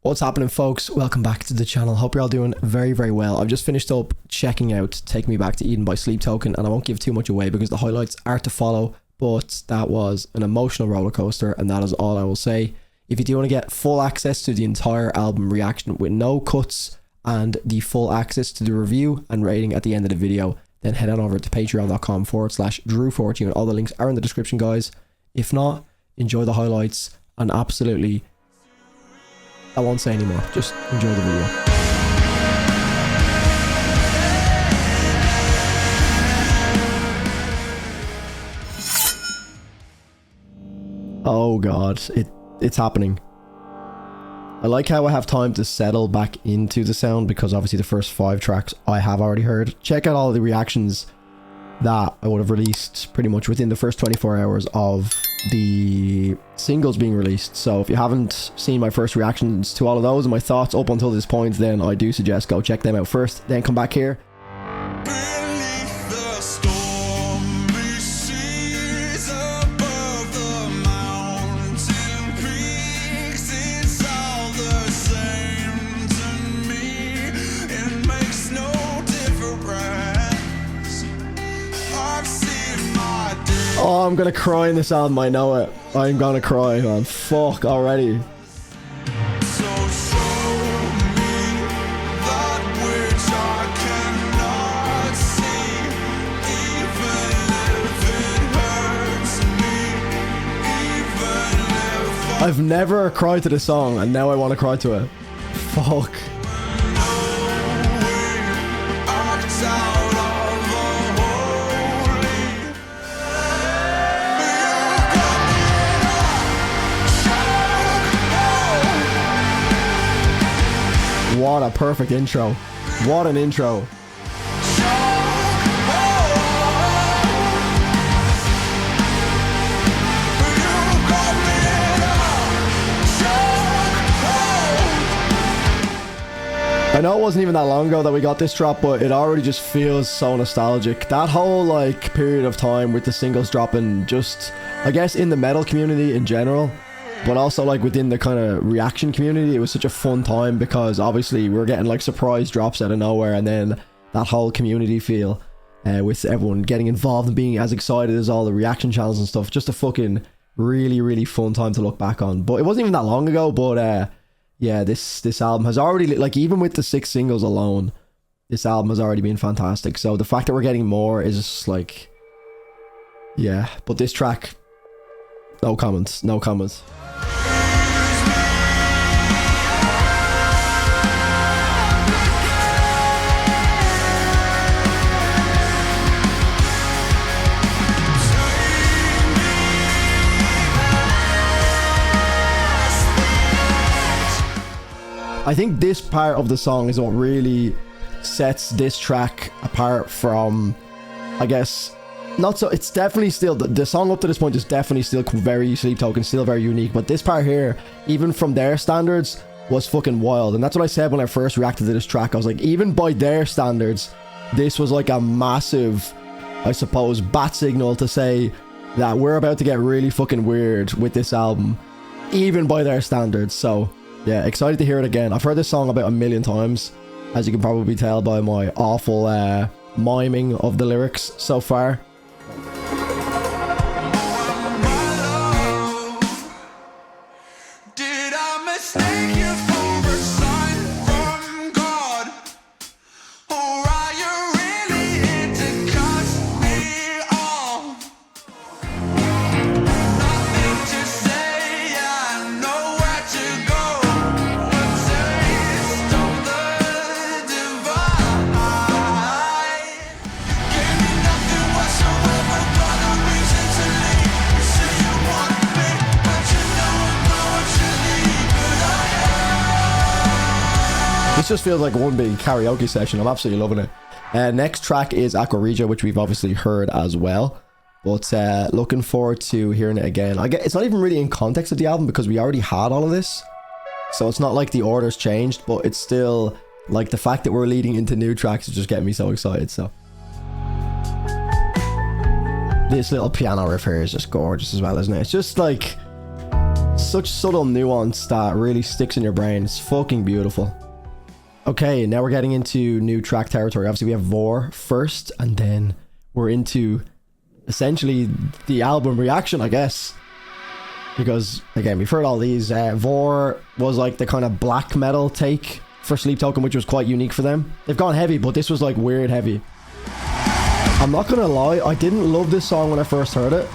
What's happening, folks? Welcome back to the channel. Hope you're all doing very, very well. I've just finished up checking out Take Me Back to Eden by Sleep Token, and I won't give too much away because the highlights are to follow, but that was an emotional roller coaster, and that is all I will say. If you do want to get full access to the entire album reaction with no cuts and the full access to the review and rating at the end of the video, then head on over to patreon.com/Drew14. All the links are in the description, guys. If not, enjoy the highlights and absolutely... I won't say anymore. Just enjoy the video. Oh god, it's happening. I like how I have time to settle back into the sound because obviously the first 5 tracks I have already heard. Check out all the reactions that I would have released pretty much within the first 24 hours of the singles being released. So if you haven't seen my first reactions to all of those and my thoughts up until this point, then I do suggest go check them out first, then come back here. Oh, I'm gonna cry in this album, I know it. I'm gonna cry, man. Fuck, already. So show me that which I cannot see, even if it hurts me, even if I've never cried to this song, and now I want to cry to it. Fuck. What a perfect intro. What an intro. I know it wasn't even that long ago that we got this drop, but it already just feels so nostalgic. That whole like period of time with the singles dropping, just I guess in the metal community in general, but also like within the kind of reaction community, it was such a fun time because obviously we're getting like surprise drops out of nowhere, and then that whole community feel with everyone getting involved and being as excited as all the reaction channels and stuff. Just a fucking really fun time to look back on. But it wasn't even that long ago, but yeah, this album has already, like, even with the 6 singles alone, this album has already been fantastic. So the fact that we're getting more is just like, yeah. But this track, no comments. I think this part of the song is what really sets this track apart from, I guess, not so, it's definitely still, the song up to this point is definitely still very Sleep Token, still very unique, but this part here, even from their standards, was fucking wild. And that's what I said when I first reacted to this track. I was like, even by their standards, this was like a massive, I suppose, bat signal to say that we're about to get really fucking weird with this album, even by their standards. So yeah, excited to hear it again. I've heard this song about 1,000,000 times, as you can probably tell by my awful miming of the lyrics so far. did I mistake you for a sign from God? Or are you really here to cut me off? Nothing to say, I know where to go. A taste of the divine. Gave me nothing whatsoever, got no reason to leave. You say you want me, but you know I'm going to leave. But I This just feels like one big karaoke session. I'm absolutely loving it. Next track is Aquaregia, which we've obviously heard as well, but looking forward to hearing it again. I get it's not even really in context of the album because we already had all of this, so it's not like the order's changed, but it's still like the fact that we're leading into new tracks is just getting me so excited. So this little piano riff here is just gorgeous as well, isn't it? It's just like such subtle nuance that really sticks in your brain. It's fucking beautiful. Okay, now we're getting into new track territory. Obviously, we have Vor first, and then we're into essentially the album reaction, I guess. Because, again, we've heard all these. Vor was like the kind of black metal take for Sleep Token, which was quite unique for them. They've gone heavy, but this was like weird heavy. I'm not gonna lie, I didn't love this song when I first heard it,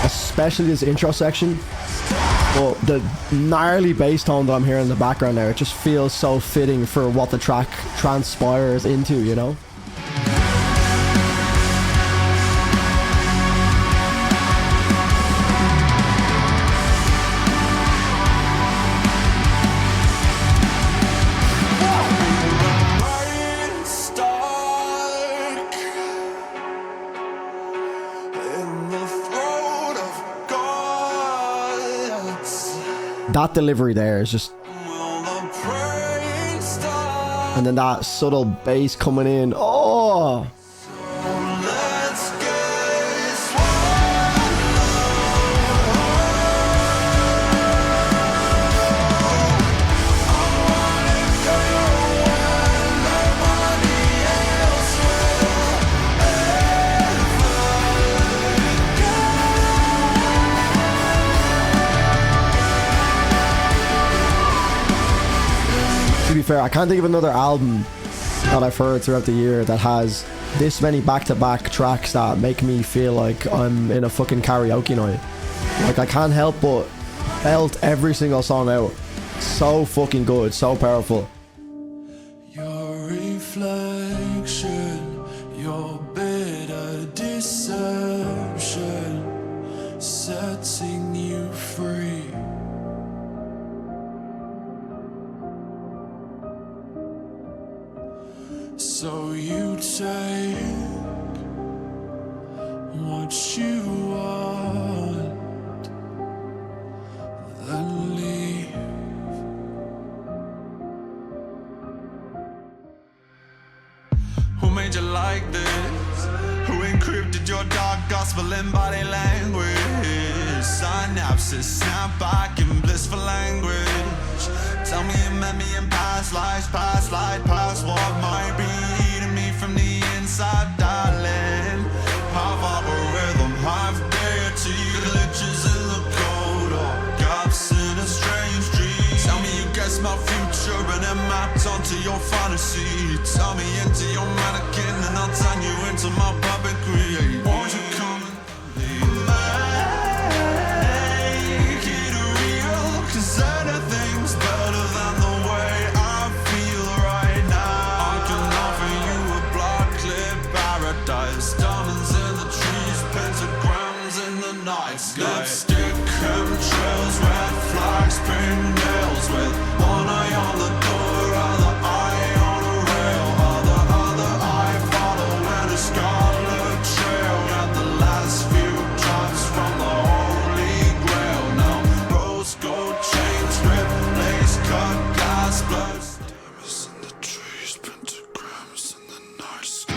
especially this intro section. But the gnarly bass tone that I'm hearing in the background there, it just feels so fitting for what the track transpires into, you know? That delivery there is just... And then that subtle bass coming in. Oh! To be fair, I can't think of another album that I've heard throughout the year that has this many back-to-back tracks that make me feel like I'm in a fucking karaoke night. Like, I can't help but belt every single song out. So fucking good, so powerful. Your reflection, your bitter deception, setting you free. So you take what you want, then leave. Who made you like this? Who encrypted your dark gospel in body language? Synapses snap back in blissful language. Tell me you met me in past lives, past life, past what might be eating me from the inside, darling. Half algorithm, half deity, glitches in the code, or gaps in a strange dream. Tell me you guessed my future and it mapped onto your fantasy. Tell me into your mannequin and I'll turn you into my puppet create. Won't you come and make it real? 'Cause anything's better than the way I feel right now. I can offer you a blood clip paradise, diamonds in the trees, pentagrams in the night sky. Lipstick, chemtrails, red flags, pink nails, with one eye on the door, other eye on a rail, other eye following a scarlet trail, and the last few drops from the holy grail. Now rose gold chains, ripped lace, cut glass, blood. Diamonds in the trees, pentagrams in the night sky.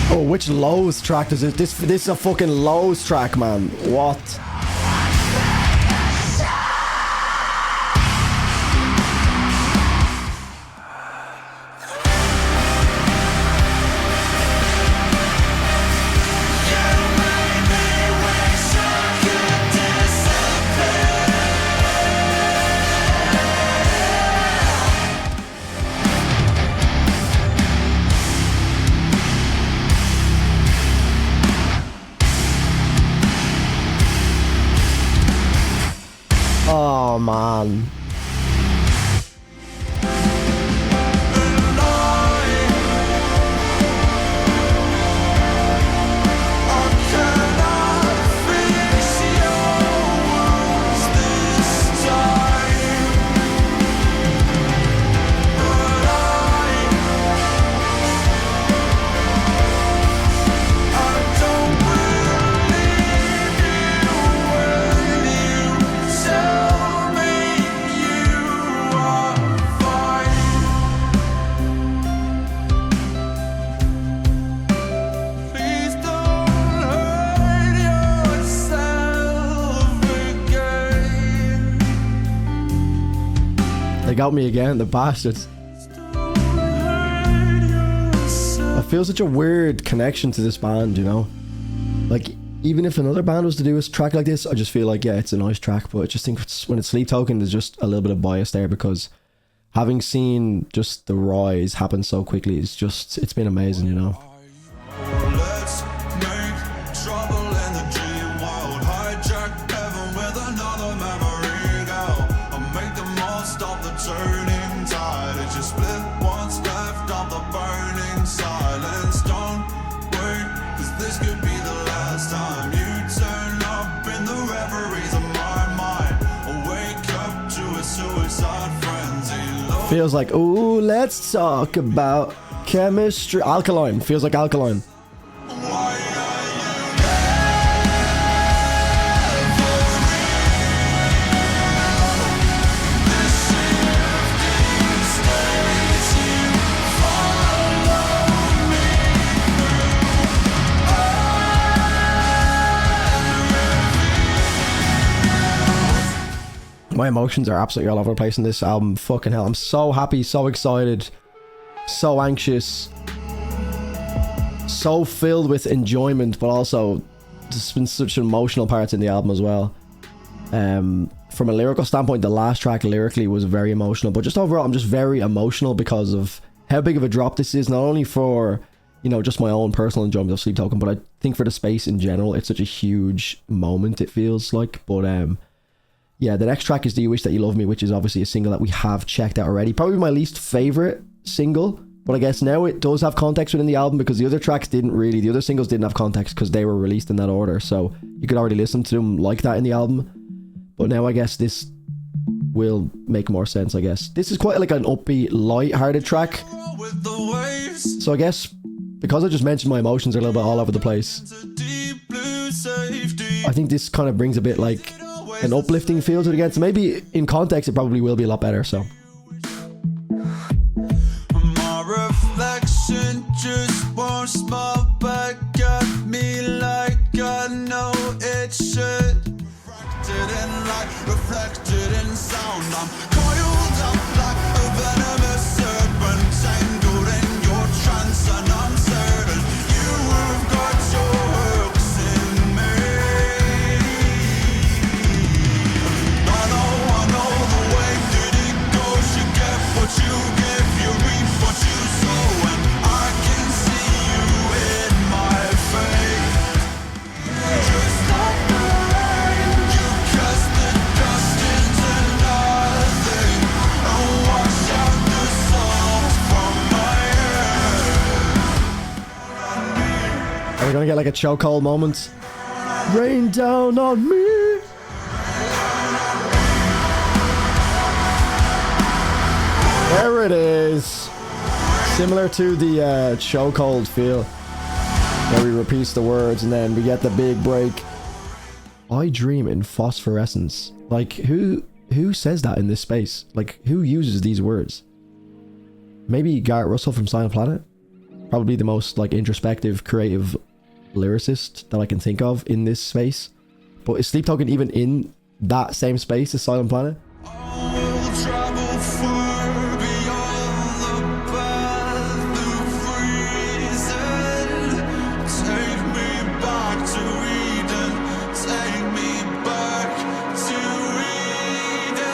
Oh, which Lowe's track is it? This is a fucking Lowe's track, man. What? Oh man. got me again, the bastards. I feel such a weird connection to this band, you know? Like, even if another band was to do a track like this, I just feel like, yeah, it's a nice track, but I just think when it's Sleep Token, there's just a little bit of bias there, because having seen just the rise happen so quickly, it's been amazing, you know? Let's make trouble in the dream world. Hijack heaven with another memory go. And make the most of the turning tide. It's just split what's left of the burning silence. Don't wait, cause this could be the last time you turn up in the reveries of my mind. Or wake up to a suicide frenzy. Feels like, ooh, let's talk about chemistry. Alkaline. Feels like Alkaline. My emotions are absolutely all over the place in this album. Fucking hell. I'm so happy, so excited, so anxious, so filled with enjoyment, but also there's been such emotional parts in the album as well. From a lyrical standpoint, the last track lyrically was very emotional, but just overall I'm just very emotional because of how big of a drop this is, not only for, you know, just my own personal enjoyment of Sleep Token, but I think for the space in general. It's such a huge moment, it feels like. But yeah, the next track is Do You Wish That You Love Me, which is obviously a single that we have checked out already. Probably my least favorite single, but I guess now it does have context within the album, because the other tracks didn't really, the other singles didn't have context because they were released in that order, so you could already listen to them like that in the album. But now I guess this will make more sense, I guess. This is quite like an upbeat, light-hearted track. So I guess because I just mentioned my emotions are a little bit all over the place, I think this kind of brings a bit like an uplifting feel to it again. So maybe in context it probably will be a lot better, so. My reflection just won't smile back at me like I know it should. Reflected in light, reflected in sound. I'm coiled up like a venomous serpent, tangled in your trance, and I'm certain you have got your hooks in me. I know the way that it goes. You get what you give, you reap what you sow, and I can see you in my face. Just like the rain, you cast the dust into nothing, and wash out the salt from my head. Are we gonna get like a chokehold moment? Rain down on me. There it is. Similar to the chokehold feel, where we repeat the words and then we get the big break. I dream in phosphorescence. Like, who says that in this space? Like, who uses these words? Maybe Garrett Russell from Silent Planet? Probably the most like introspective, creative lyricist that I can think of in this space. But is Sleep Token even in that same space as Silent Planet? We'll travel far beyond the path of reason. Take me back to Eden. Take me back to Eden.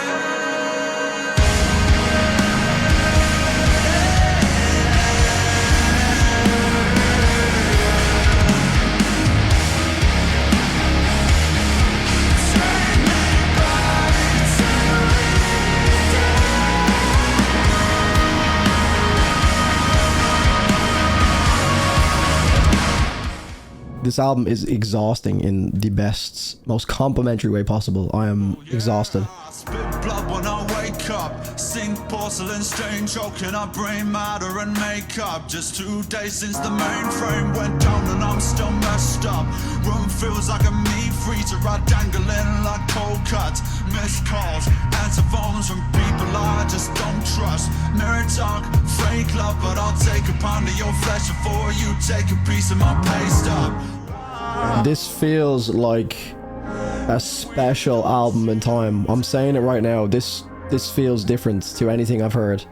This album is exhausting in the best, most complimentary way possible. I am exhausted. Spit blood when I wake up. Sink porcelain stain, choking up brain matter and makeup. Just 2 days since the mainframe went down and I'm still messed up. Room feels like a meat freezer, I dangling like cold cuts. Missed calls, answer phones from people I just don't trust. Mirror talk, fake love, but I'll take a pound of your flesh before you take a piece of my paste up. This feels like a special album in time. I'm saying it right now. This this feels different to anything I've heard.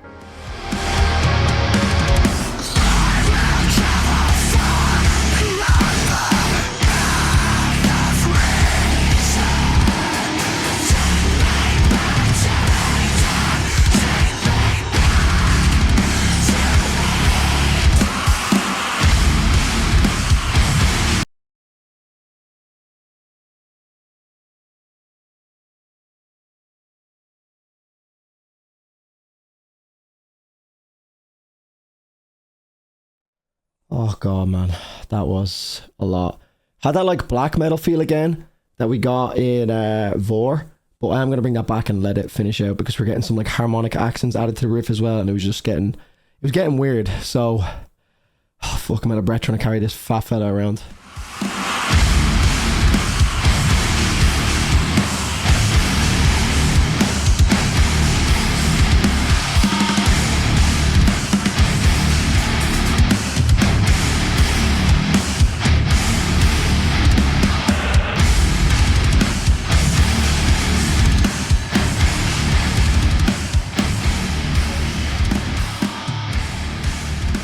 Oh god, man, that was a lot. Had that like black metal feel again that we got in Vor, but I am gonna bring that back and let it finish out because we're getting some like harmonic accents added to the riff as well, and it was getting weird. So, oh, fuck, I'm out of breath trying to carry this fat fella around.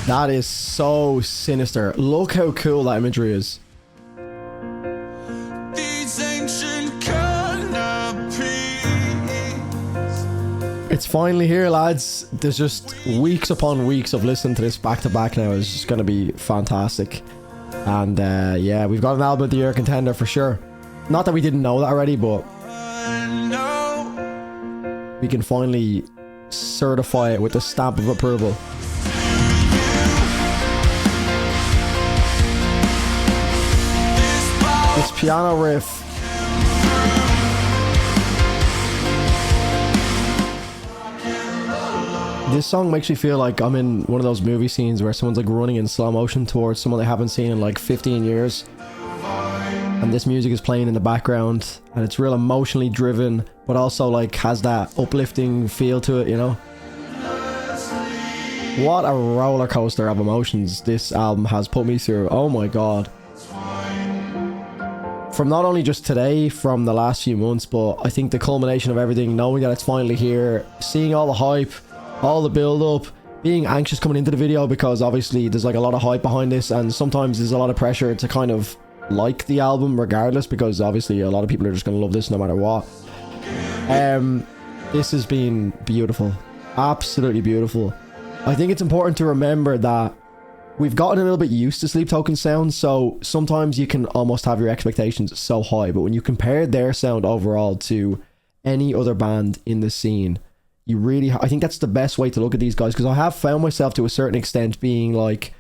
That is so sinister. Look how cool that imagery is. These ancient canopies. It's finally here, lads. There's just weeks upon weeks of listening to this back to back now. It's just going to be fantastic. And yeah, we've got an album of the year contender for sure. Not that we didn't know that already, but we can finally certify it with the stamp of approval. This piano riff. This song makes me feel like I'm in one of those movie scenes where someone's like running in slow motion towards someone they haven't seen in like 15 years. And this music is playing in the background and it's real emotionally driven, but also like has that uplifting feel to it, you know? What a roller coaster of emotions this album has put me through. Oh my god. From not only just today, from the last few months, but I think the culmination of everything, knowing that it's finally here, seeing all the hype, all the build up, being anxious coming into the video because obviously there's like a lot of hype behind this and sometimes there's a lot of pressure to kind of like the album regardless because obviously a lot of people are just going to love this no matter what. This has been beautiful. Absolutely beautiful. I think it's important to remember that we've gotten a little bit used to Sleep Token sound, so sometimes you can almost have your expectations so high, but when you compare their sound overall to any other band in the scene, you really, I think that's the best way to look at these guys, because I have found myself to a certain extent being like,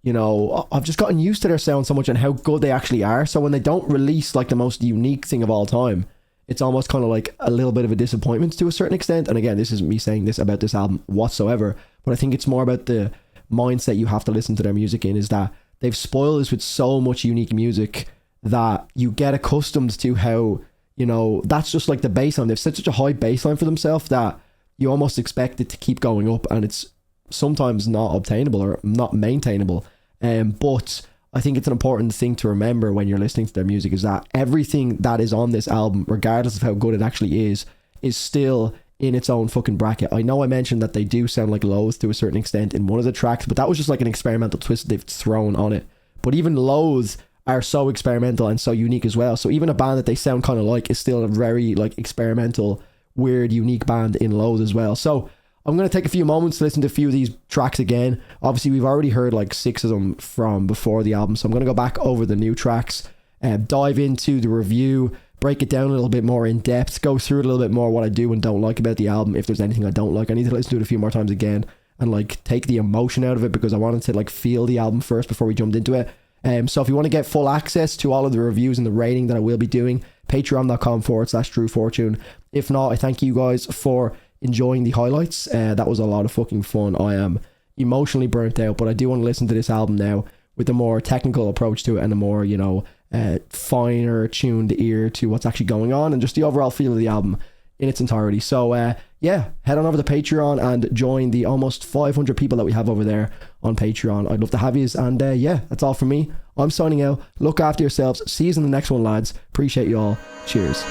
you know, I've just gotten used to their sound so much and how good they actually are, so when they don't release like the most unique thing of all time, it's almost kind of like a little bit of a disappointment to a certain extent. And again, this isn't me saying this about this album whatsoever, but I think it's more about the mindset you have to listen to their music in, is that they've spoiled us with so much unique music that you get accustomed to how, you know, that's just like the baseline. They've set such a high baseline for themselves that you almost expect it to keep going up, and it's sometimes not obtainable or not maintainable. But I think it's an important thing to remember when you're listening to their music, is that everything that is on this album, regardless of how good it actually is still in its own fucking bracket. I know I mentioned that they do sound like Loathe to a certain extent in one of the tracks, but that was just like an experimental twist they've thrown on it. But even Loathe are so experimental and so unique as well. So even a band that they sound kind of like is still a very like experimental, weird, unique band in Loathe as well. So I'm going to take a few moments to listen to a few of these tracks again. Obviously, we've already heard like 6 of them from before the album, so I'm going to go back over the new tracks and dive into the review, break it down a little bit more in depth, go through it a little bit more, what I do and don't like about the album. If there's anything I don't like, I need to listen to it a few more times again and like take the emotion out of it, because I wanted to like feel the album first before we jumped into it. So if you want to get full access to all of the reviews and the rating that I will be doing, patreon.com/DrewFortune. If not, I thank you guys for enjoying the highlights. That was a lot of fucking fun. I am emotionally burnt out, but I do want to listen to this album now with a more technical approach to it and a more, you know, finer tuned ear to what's actually going on and just the overall feel of the album in its entirety. So yeah, head on over to Patreon and join the almost 500 people that we have over there on Patreon. I'd love to have yous, and yeah, that's all from me. I'm signing out. Look after yourselves. See you in the next one, lads. Appreciate you all. Cheers.